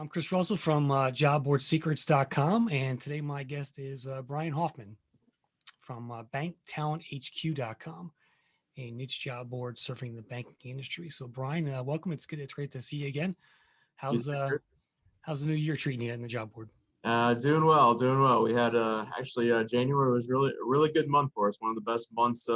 I'm Chris Russell from jobboardsecrets.com, and today my guest is Brian Hoffman from BankTalentHQ.com, a niche job board serving the banking industry. So, Brian, welcome. It's good. It's great to see you again. You How's there? how's the new year treating you in the job board? Doing well, doing well. We had actually January was really a really good month for us. One of the best months,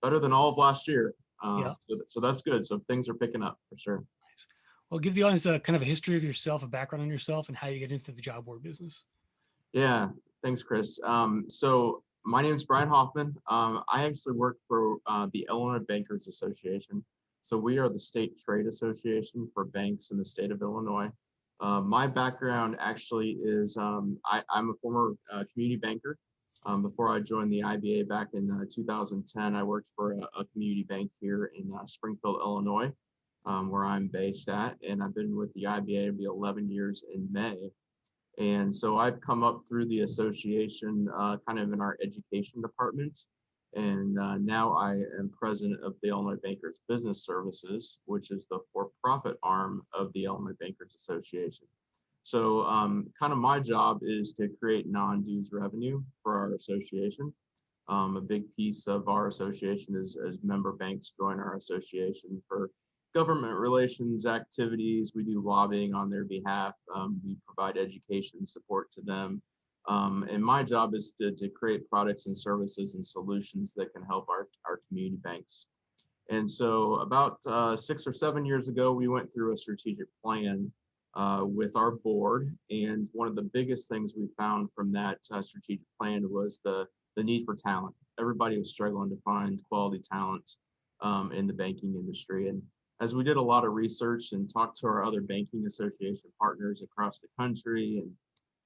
better than all of last year. Yeah. So that's good. So things are picking up for sure. Nice. Well, give the audience a kind of a history of yourself, a background on yourself, and how you get into the job board business. Yeah, thanks, Chris. So my name is Brian Hoffman. I actually work for the Illinois Bankers Association. So we are the state trade association for banks in the state of Illinois. My background actually is I'm a former community banker. Before I joined the IBA back in 2010, I worked for a community bank here in Springfield, Illinois, where I'm based at, and I've been with the IBA to be 11 years in May. And so I've come up through the association kind of in our education department. And now I am president of the Illinois Bankers Business Services, which is the for-profit arm of the Illinois Bankers Association. So kind of my job is to create non-dues revenue for our association. A big piece of our association is as member banks join our association for government relations activities. We do lobbying on their behalf. We provide education support to them. And my job is to create products and services and solutions that can help our community banks. And so about 6 or 7 years ago, we went through a strategic plan with our board. And one of the biggest things we found from that strategic plan was the need for talent. Everybody was struggling to find quality talent in the banking industry. And as we did a lot of research and talked to our other banking association partners across the country and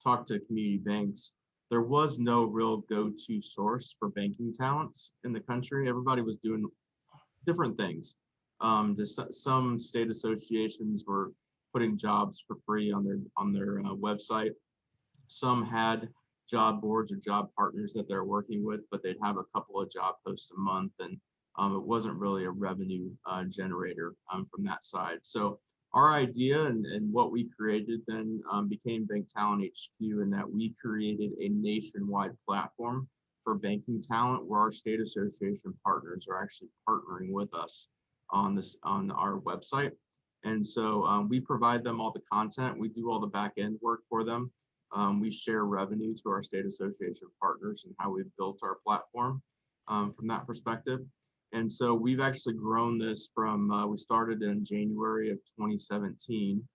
talked to community banks, there was no real go-to source for banking talents in the country. Everybody was doing different things. Some state associations were putting jobs for free on their website. Some had job boards or job partners that they're working with, but they'd have a couple of job posts a month, and it wasn't really a revenue generator from that side. So our idea and what we created then became Bank Talent HQ, in that we created a nationwide platform for banking talent where our state association partners are actually partnering with us on our website. And so we provide them all the content. We do all the back end work for them. We share revenue to our state association partners and how we've built our platform from that perspective. And so we've actually grown this from, we started in January of 2017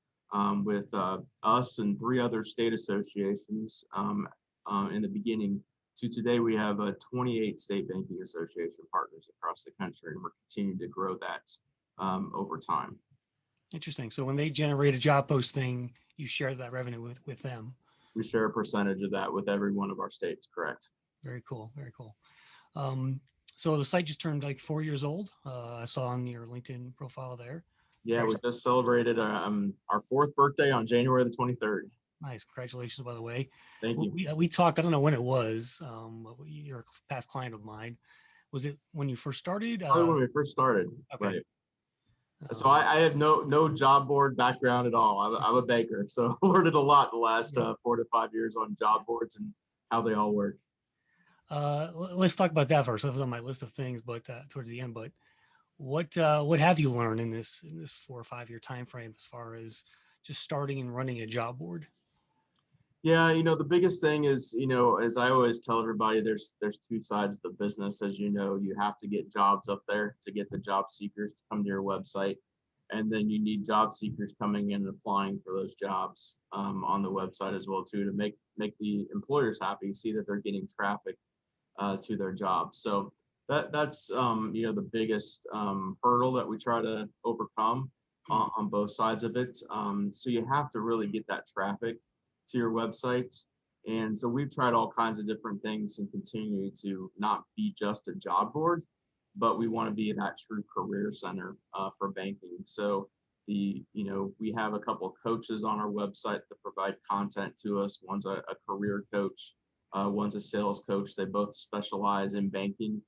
with us and 3 other state associations in the beginning, to today we have 28 state banking association partners across the country, and we're continuing to grow that over time. Interesting. So when they generate a job posting, you share that revenue with them. We share a percentage of that with every one of our states, correct? Very cool. Very cool. So the site just turned like 4 years old. I saw on your LinkedIn profile there. Yeah, we just celebrated our 4th birthday on January the 23rd. Nice. Congratulations, by the way. Thank you. We talked, I don't know when it was. You're a past client of mine. Was it when you first started? Probably when we first started. Okay. Right. So I have no job board background at all. I'm a banker, so I learned a lot the last 4 to 5 years on job boards and how they all work. Let's talk about that first. That was on my list of things, but towards the end. But what have you learned in this 4 or 5 year time frame as far as just starting and running a job board? Yeah, the biggest thing is, as I always tell everybody, there's 2 sides of the business. As you know, you have to get jobs up there to get the job seekers to come to your website. And then you need job seekers coming in and applying for those jobs on the website as well, too, to make the employers happy, see that they're getting traffic to their jobs. So that's the biggest hurdle that we try to overcome on both sides of it. So you have to really get that traffic to your website. And so we've tried all kinds of different things and continue to not be just a job board, but we want to be that true career center for banking. So we have a couple of coaches on our website that provide content to us. One's a career coach, one's a sales coach. They both specialize in banking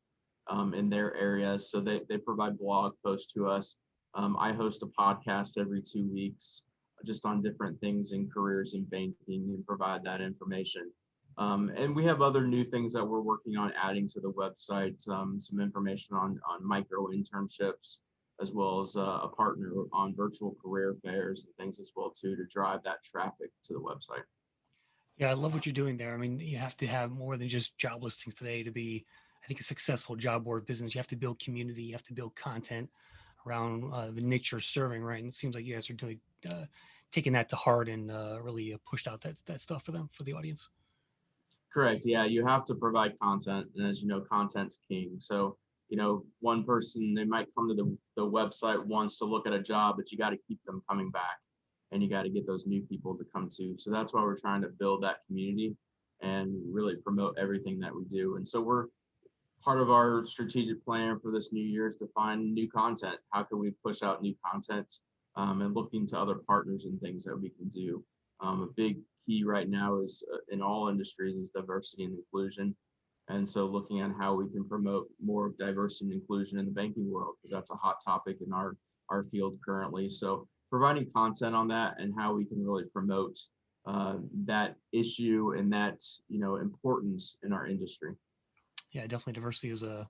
in their areas. So they provide blog posts to us. I host a podcast every 2 weeks. just on different things in careers in banking and provide that information. And we have other new things that we're working on adding to the website, some information on micro internships, as well as a partner on virtual career fairs and things as well too, to drive that traffic to the website. Yeah, I love what you're doing there. I mean, you have to have more than just job listings today to be, I think, a successful job board business. You have to build community. You have to build content around the niche you're serving, right? And it seems like you guys are doing, taking that to heart and really pushed out that stuff for them, for the audience. Correct. Yeah, you have to provide content, and as you know, content's king. So, one person, they might come to the website once to look at a job, but you got to keep them coming back, and you got to get those new people to come to. So that's why we're trying to build that community and really promote everything that we do. And so we're part of our strategic plan for this new year is to find new content. How can we push out new content, and looking to other partners and things that we can do. A big key right now is in all industries is diversity and inclusion. And so looking at how we can promote more of diversity and inclusion in the banking world, because that's a hot topic in our field currently. So providing content on that and how we can really promote that issue and that, importance in our industry. Yeah, definitely diversity is a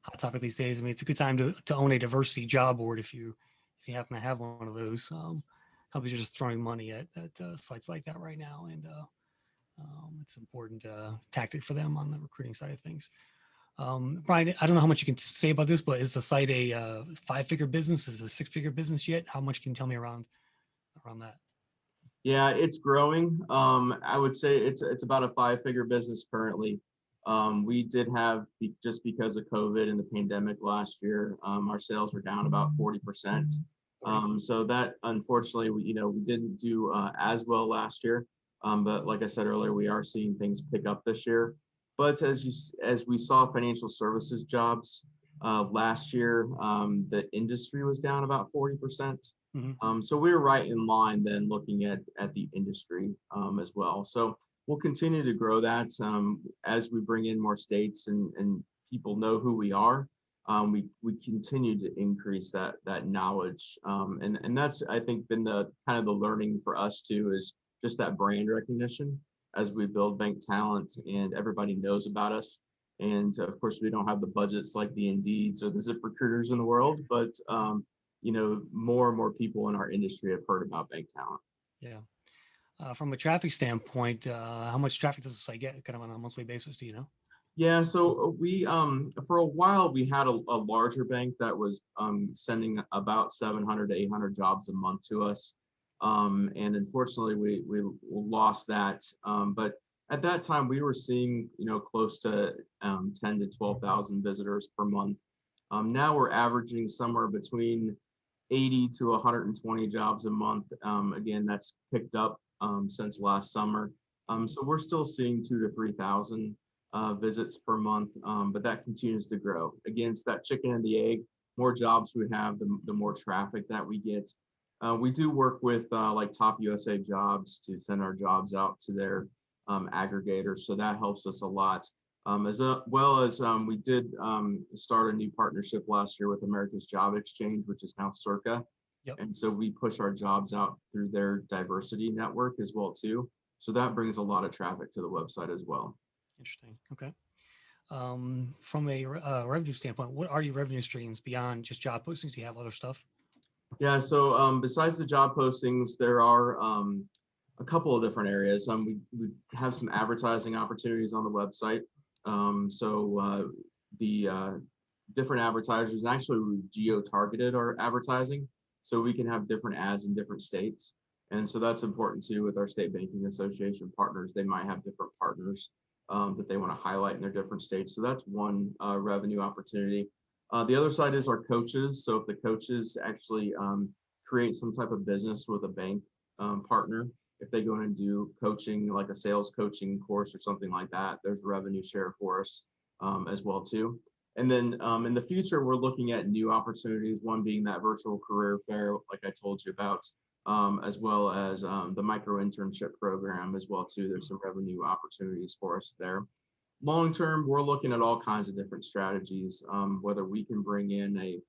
hot topic these days. I mean, it's a good time to own a diversity job board if you happen to have one of those. Companies are just throwing money at sites like that right now, and it's an important tactic for them on the recruiting side of things. Brian, I don't know how much you can say about this, but is the site a 5-figure business? Is it a 6-figure business yet? How much can you tell me around that? Yeah, it's growing. I would say it's about a 5-figure business currently. We did have, just because of COVID and the pandemic last year, our sales were down about 40%. So that, unfortunately, we didn't do as well last year. But like I said earlier, we are seeing things pick up this year. But as we saw financial services jobs last year, the industry was down about 40%. So we were right in line then looking at the industry as well. So we'll continue to grow that as we bring in more states and people know who we are. We continue to increase that knowledge, and that's, I think, been the kind of the learning for us too, is just that brand recognition as we build Bank Talent and everybody knows about us. And of course, we don't have the budgets like the Indeeds or the ZipRecruiters in the world, but more and more people in our industry have heard about Bank Talent. Yeah. From a traffic standpoint, how much traffic does the site get kind of on a monthly basis? Do you know? Yeah, so we for a while we had a larger bank that was sending about 700 to 800 jobs a month to us, and unfortunately we lost that. But at that time we were seeing close to 10 to 12,000 visitors per month. Now we're averaging somewhere between 80 to 120 jobs a month. Again, that's picked up since last summer. So we're still seeing 2 to 3,000 visits per month, but that continues to grow. Again, it's that chicken and the egg. More jobs we have, the more traffic that we get. We do work with like Top USA Jobs to send our jobs out to their aggregators, so that helps us a lot. As well as we did start a new partnership last year with America's Job Exchange, which is now Circa. Yep. And so we push our jobs out through their diversity network as well too. So that brings a lot of traffic to the website as well. Interesting. Okay. From a revenue standpoint, what are your revenue streams beyond just job postings? Do you have other stuff? Yeah, so besides the job postings, there are a couple of different areas. We have some advertising opportunities on the website. So the different advertisers, and actually we geo-targeted our advertising, so we can have different ads in different states. And so that's important too with our state banking association partners. They might have different partners that they want to highlight in their different states. So that's one revenue opportunity. The other side is our coaches. So if the coaches actually create some type of business with a bank partner, if they go in and do coaching, like a sales coaching course or something like that, there's revenue share for us as well too. And then in the future, we're looking at new opportunities, one being that virtual career fair, like I told you about, as well as the micro internship program as well too. There's some revenue opportunities for us there. Long term, we're looking at all kinds of different strategies, whether we can bring in a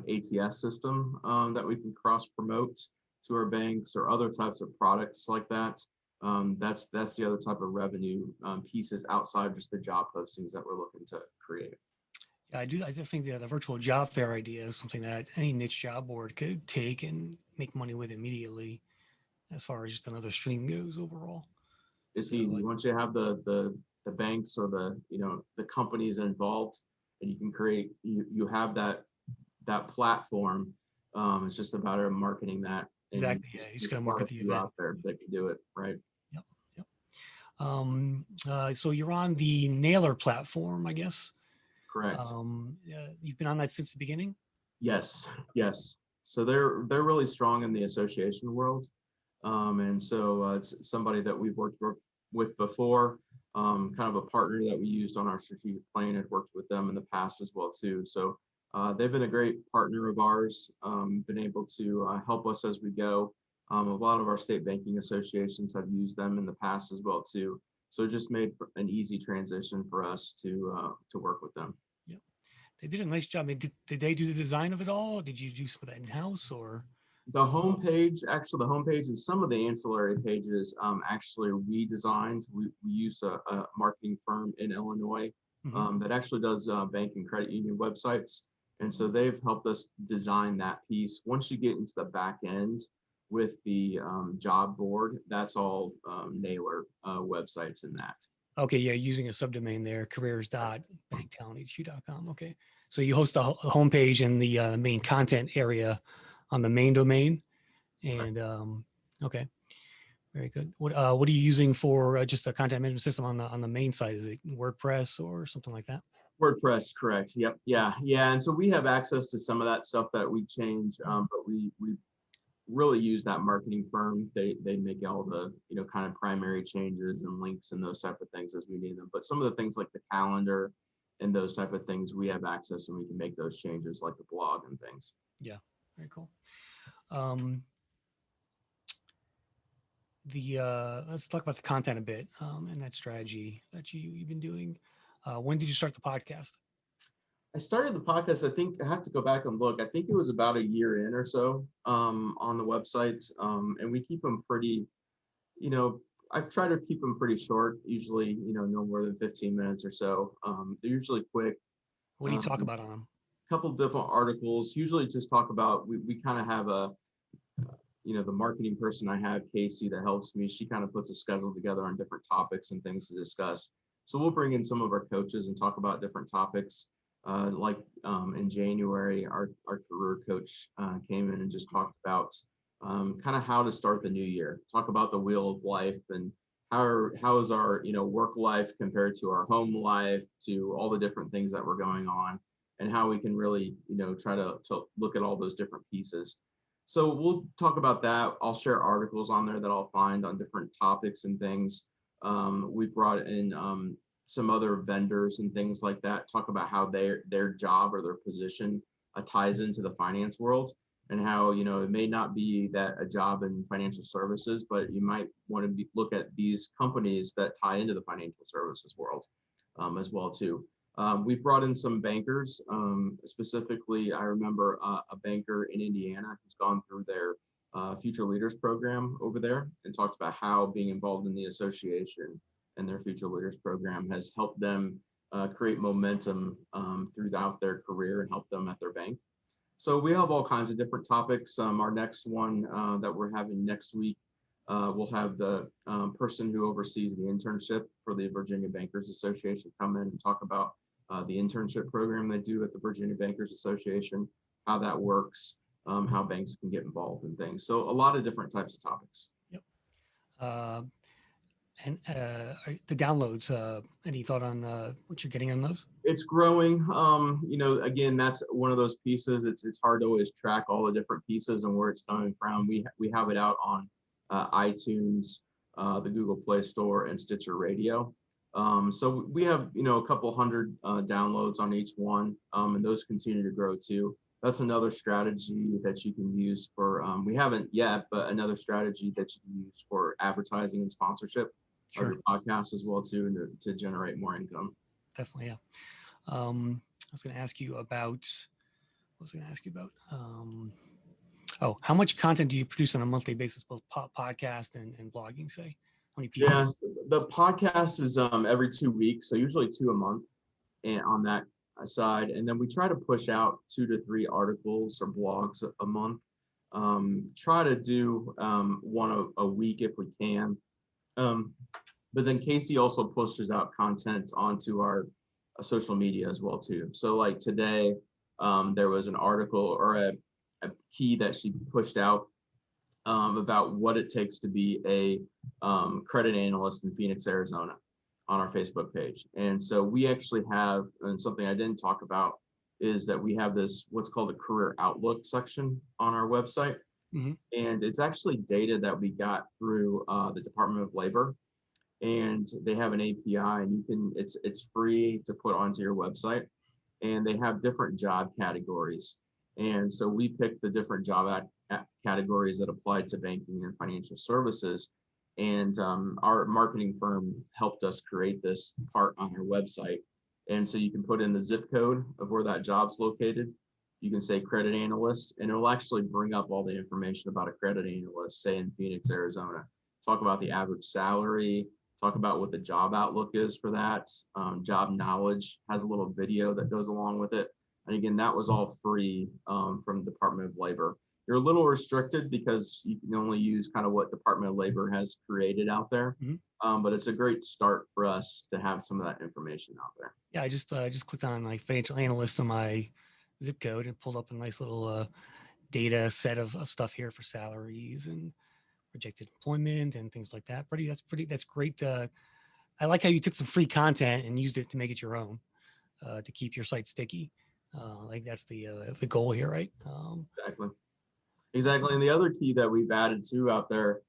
ATS system that we can cross promote, to our banks or other types of products like that. That's the other type of revenue pieces outside of just the job postings that we're looking to create. Yeah, I do think the virtual job fair idea is something that any niche job board could take and make money with immediately, as far as just another stream goes overall. It's So easy once you have the banks or the companies involved, and you can create you have that platform. It's just a matter of marketing that, and exactly, yeah, you just there's got to quite a market the few event. out there that can do it, right? Yep, yep. So you're on the Nailer platform, I guess. Correct. You've been on that since the beginning. Yes, yes. So they're really strong in the association world, and so it's somebody that we've worked with before. Kind of a partner that we used on our strategic plan. Had worked with them in the past as well too. So they've been a great partner of ours. Been able to help us as we go. A lot of our state banking associations have used them in the past as well too. So it just made an easy transition for us to work with them. Yep. They did a nice job. I mean, did they do the design of it all? Did you do some of that in house or? The homepage, actually, the homepage and some of the ancillary pages, actually we designed. We use a marketing firm in Illinois Mhm. that actually does bank and credit union websites, and so they've helped us design that piece. Once you get into the back end with the job board, that's all Nailer websites in that. Okay, yeah, using a subdomain there, careers.banktalenthq.com. Okay, so you host a homepage in the main content area on the main domain, and okay, very good. What are you using for just a content management system on the main site? Is it WordPress or something like that? WordPress, correct. Yep. Yeah. Yeah. And so we have access to some of that stuff that we change, but we really use that marketing firm. They make all the kind of primary changes and links and those type of things as we need them. But some of the things like the calendar and those type of things, we have access and we can make those changes like the blog and things. Yeah, very cool. Um, let's talk about the content a bit and that strategy that you've been doing. When did you start the podcast? I started the podcast. I think I have to go back and look. I think it was about a year in or so on the website, and we keep them pretty. You know, I try to keep them pretty short. Usually, no more than 15 minutes or so. They're usually quick. What do you talk about on them? Couple different articles. Usually, just talk about. We kind of have a the marketing person I have, Casey, that helps me. She kind of puts a schedule together on different topics and things to discuss. So we'll bring in some of our coaches and talk about different topics. Like in January, our career coach came in and just talked about kind of how to start the new year. Talk about the wheel of life and how is our work life compared to our home life, to all the different things that were going on, and how we can really try to look at all those different pieces. So we'll talk about that. I'll share articles on there that I'll find on different topics and things. We brought in some other vendors and things like that, talk about how their job or their position ties into the finance world, and how it may not be that a job in financial services, but you might want to look at these companies that tie into the financial services world as well too. We brought in some bankers. Specifically, I remember a banker in Indiana who's gone through their Future Leaders program over there and talked about how being involved in the association and their Future Leaders program has helped them create momentum throughout their career and help them at their bank. So we have all kinds of different topics. Our next one that we're having next week, we'll have the person who oversees the internship for the Virginia Bankers Association come in and talk about the internship program they do at the Virginia Bankers Association, how that works, how banks can get involved in things. So a lot of different types of topics. Yep. And the downloads, any thought on what you're getting on those? It's growing. Again, that's one of those pieces. It's hard to always track all the different pieces and where it's coming from. We have it out on iTunes, the Google Play Store, and Stitcher Radio. So we have a couple hundred downloads on each one, and those continue to grow too. That's another strategy that you can use for. We haven't yet, but another strategy that you can use for advertising and sponsorship of your podcast as well too, and to generate more income. Definitely, yeah. I was going to ask you about. Oh, how much content do you produce on a monthly basis, both podcast and blogging, say? How many Yeah, pieces? so the podcast is every 2 weeks, so usually two a month, and on that side, and then we try to push out 2 to 3 articles or blogs a month. Try to do one a week if we can. Um, but then Casey also pushes out content onto our social media as well too. So like today, there was an article or a key that she pushed out about what it takes to be a credit analyst in Phoenix, Arizona, on our Facebook page. And so we actually have, and something I didn't talk about is that we have this what's called a career outlook section on our website. Hmm. And it's actually data that we got through the Department of Labor, and they have an API, and it's free to put onto your website, and they have different job categories. And so we picked the different job categories that applied to banking and financial services. And our marketing firm helped us create this part on our website. And so you can put in the zip code of where that job's located. You can say credit analyst, and it'll actually bring up all the information about a credit analyst, say in Phoenix, Arizona. Talk about the average salary, talk about what the job outlook is for that. Job knowledge has a little video that goes along with it. And again, that was all free from Department of Labor. You're a little restricted because you can only use kind of what Department of Labor has created out there. Hmm. But it's a great start for us to have some of that information out there. Yeah, I just clicked on like financial analyst on my zip code and pulled up a nice little data set of stuff here for salaries and projected employment and things like that. That's great. I like how you took some free content and used it to make it your own, to keep your site sticky. Like that's the goal here, right? Exactly. Exactly. And the other key that we've added to out there,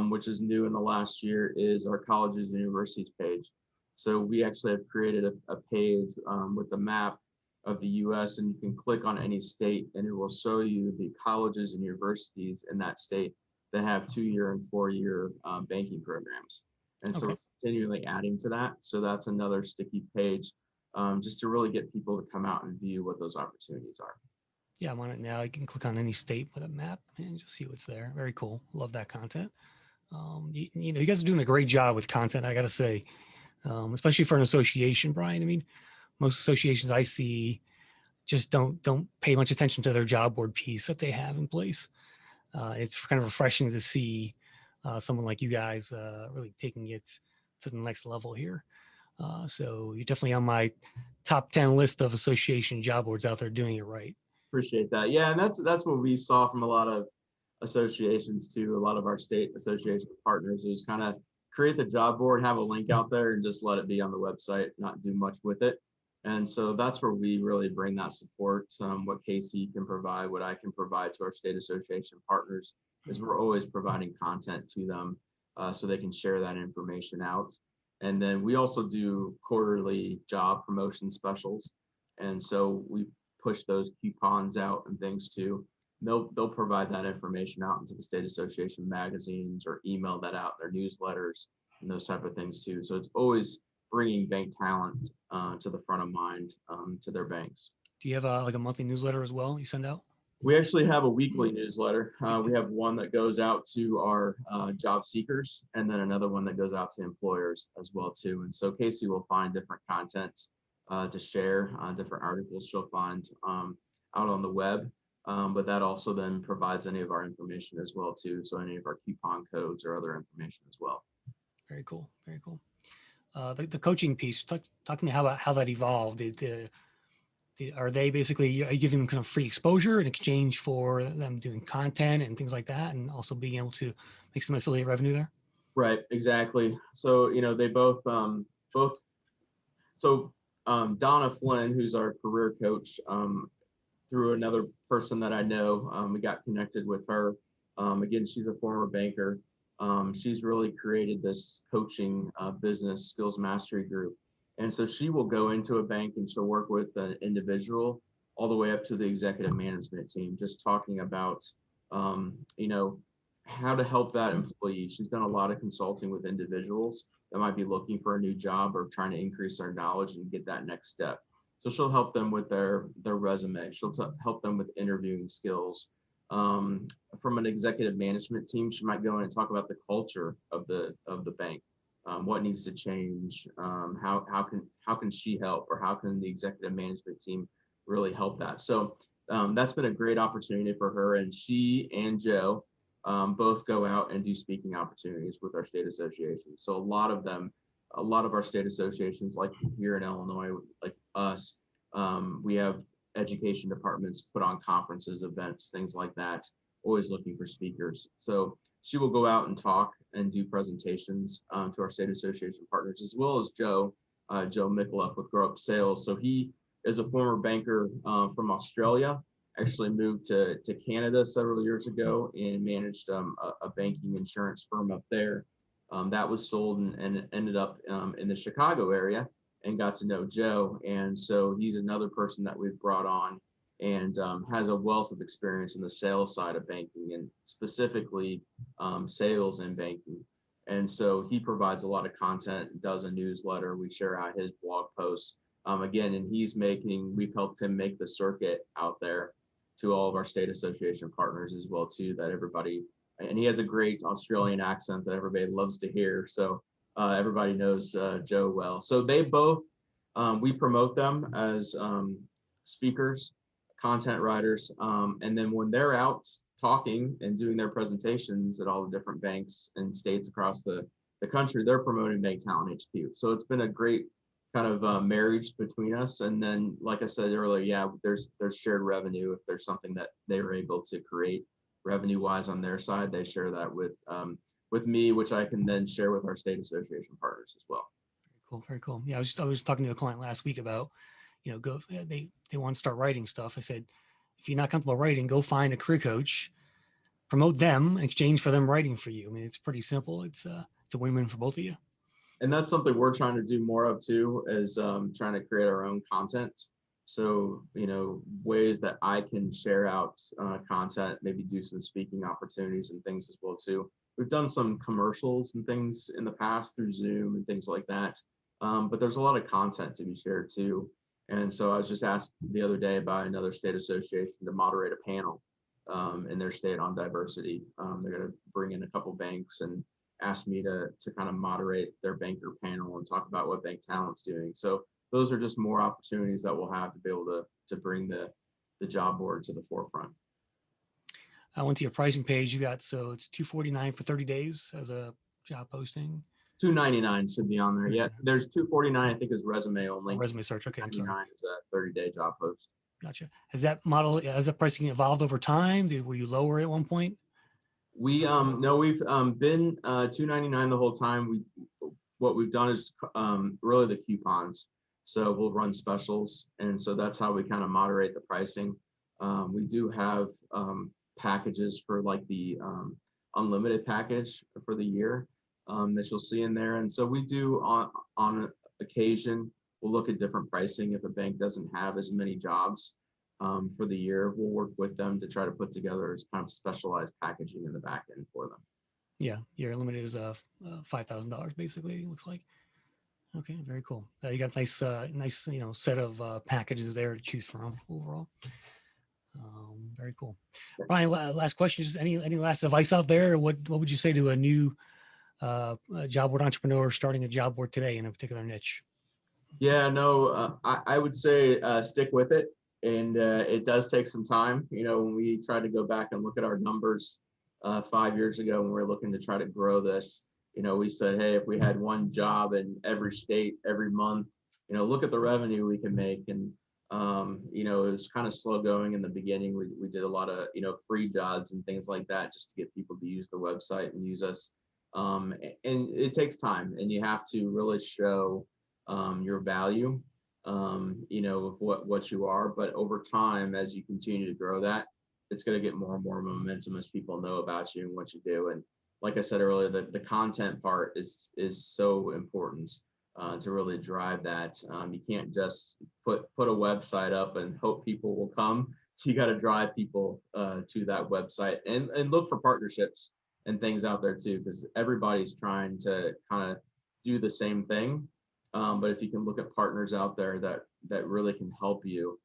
which is new in the last year, is our colleges and universities page. So we actually have created a page with a map of the US, and you can click on any state and it will show you the colleges and universities in that state that have 2-year and 4-year banking programs. And so Okay. we're continually adding to that. So that's another sticky page, just to really get people to come out and view what those opportunities are. Yeah, I'm on it now. You can click on any state with a map and just see what's there. Very cool. Love that content. You guys are doing a great job with content, I got to say, especially for an association, Brian. I mean, most associations I see just don't pay much attention to their job board piece that they have in place. It's kind of refreshing to see someone like you guys really taking it to the next level here. So you're definitely on my top 10 list of association job boards out there doing it right. Appreciate that. Yeah, and that's what we saw from a lot of associations too. A lot of our state association partners is kind of create the job board, have a link out there, and just let it be on the website, not do much with it. And so that's where we really bring that support. What Casey can provide, what I can provide to our state association partners, is we're always providing content to them so they can share that information out. And then we also do quarterly job promotion specials. And so we push those coupons out and things too. They'll provide that information out into the state association magazines or email that out in their newsletters and those type of things too. So it's always bringing bank talent to the front of mind to their banks. Do you have like a monthly newsletter as well you send out? We actually have a weekly newsletter. We have one that goes out to our job seekers, and then another one that goes out to employers as well too. And so Casey will find different content to share, different articles she'll find out on the web. But that also then provides any of our information as well too. So any of our coupon codes or other information as well. Very cool. Very cool. The coaching piece, talk to me how that evolved. Are they basically, are you giving them kind of free exposure in exchange for them doing content and things like that, and also being able to make some affiliate revenue there? Right, exactly. So they both so Donna Flynn, who's our career coach, through another person that I know, we got connected with her. Again, she's a former banker. She's really created this coaching business skills mastery group. And so she will go into a bank and she'll work with an individual all the way up to the executive management team, just talking about, how to help that employee. She's done a lot of consulting with individuals that might be looking for a new job or trying to increase their knowledge and get that next step. So she'll help them with their resume. She'll help them with interviewing skills. um, from an executive management team, she might go in and talk about the culture of the bank, what needs to change, how can she help, or how can the executive management team really help that. So that's been a great opportunity for her, and she and Joe both go out and do speaking opportunities with our state associations. So a lot of our state associations, like here in Illinois, like us, we have education departments put on conferences, events, things like that, always looking for speakers. So she will go out and talk and do presentations to our state association partners, as well as Joe Mikuloff with Grow Up Sales. So he is a former banker from Australia, actually moved to Canada several years ago and managed a banking insurance firm up there. That was sold and ended up in the Chicago area, and got to know Joe. And so he's another person that we've brought on, and has a wealth of experience in the sales side of banking, and specifically sales and banking. And so he provides a lot of content, does a newsletter. We share out his blog posts. Again, and we've helped him make the circuit out there to all of our state association partners as well too, that everybody, and he has a great Australian accent that everybody loves to hear. So everybody knows Joe well. So they both, we promote them as speakers, content writers, and then when they're out talking and doing their presentations at all the different banks and states across the country, they're promoting Bank Talent HQ. So it's been a great kind of marriage between us. And then, like I said earlier, yeah, there's shared revenue. If there's something that they were able to create revenue wise on their side, they share that with me, which I can then share with our state association partners as well. Cool, very cool. Yeah, I was talking to a client last week about, they want to start writing stuff. I said, if you're not comfortable writing, go find a career coach, promote them in exchange for them writing for you. I mean, it's pretty simple. It's a win-win for both of you. And that's something we're trying to do more of too, is trying to create our own content. So, ways that I can share out content, maybe do some speaking opportunities and things as well too. We've done some commercials and things in the past through Zoom and things like that. But there's a lot of content to be shared too. And so I was just asked the other day by another state association to moderate a panel in their state on diversity. They're going to bring in a couple banks and asked me to kind of moderate their banker panel and talk about what Bank Talent's doing. So those are just more opportunities that we'll have to be able to bring the job board to the forefront. I went to your pricing page. You got, so it's $249 for 30 days as a job posting. $299 should be on there. Yeah, there's $249, I think, is resume only. Resume search. Okay, I'm sorry. $299 is a 30-day job post. Gotcha. Has that pricing evolved over time? Were you lower at one point? We no, we've been $299 the whole time. What we've done is really the coupons. So we'll run specials, and so that's how we kind of moderate the pricing. We do have packages for like the unlimited package for the year that you'll see in there. And so we do on occasion, we'll look at different pricing. If a bank doesn't have as many jobs for the year, we'll work with them to try to put together kind of specialized packaging in the back end for them. Yeah, your limited is $5,000 basically. It looks like. Okay, very cool. You got a nice set of packages there to choose from overall. Very cool. Brian, last question. Just any last advice out there? What would you say to a new job board entrepreneur starting a job board today in a particular niche? Yeah, no, I would say stick with it. And it does take some time. When we tried to go back and look at our numbers 5 years ago, when we were looking to try to grow this, we said, hey, if we had one job in every state every month, look at the revenue we can make. And, it was kind of slow going in the beginning. We did a lot of, free jobs and things like that just to get people to use the website and use us. And it takes time, and you have to really show your value, of what you are. But over time, as you continue to grow that, it's going to get more and more momentum as people know about you and what you do. And like I said earlier, the content part is so important to really drive that. You can't just put a website up and hope people will come. You got to drive people to that website and look for partnerships and things out there too, because everybody's trying to kind of do the same thing. But if you can look at partners out there that really can help you,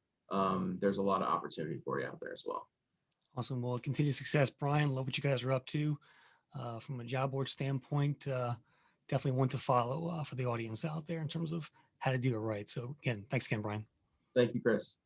there's a lot of opportunity for you out there as well. Awesome. Well, continued success, Brian. Love what you guys are up to. From a job board standpoint, definitely one to follow for the audience out there in terms of how to do it right. So again, thanks again, Brian. Thank you, Chris.